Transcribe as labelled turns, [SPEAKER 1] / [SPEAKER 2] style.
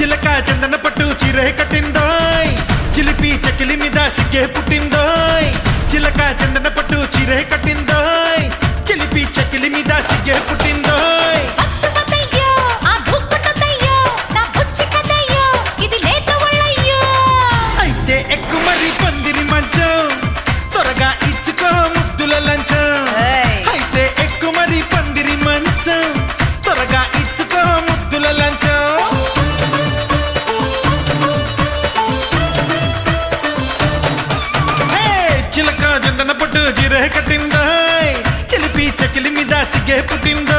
[SPEAKER 1] చిలక చందన పట్టు చీరే కట్టిందోయ్ చిలిపి చకిలి మీద సిగ్గే పుట్టిందోయ్ చిలక చందన పట్టు చీరే కట్టిందోయ్ చిలిపి చకిలి మీద సిగ్గే పుట్టిందోయ్ అయితే ఎక్కు మరి పందిరి మంచం త్వరగా ఇచ్చుకో ముద్దుల లంచం అయితే ఎక్కు మరి పందిరి మంచం త్వరగా ఇచ్చుకో ముద్దుల లంచం చిలక జందన పట్టు జీరే కట్టిందోయ్ చిలిపి చకిలి మీద సిగ్గే పుట్టిందో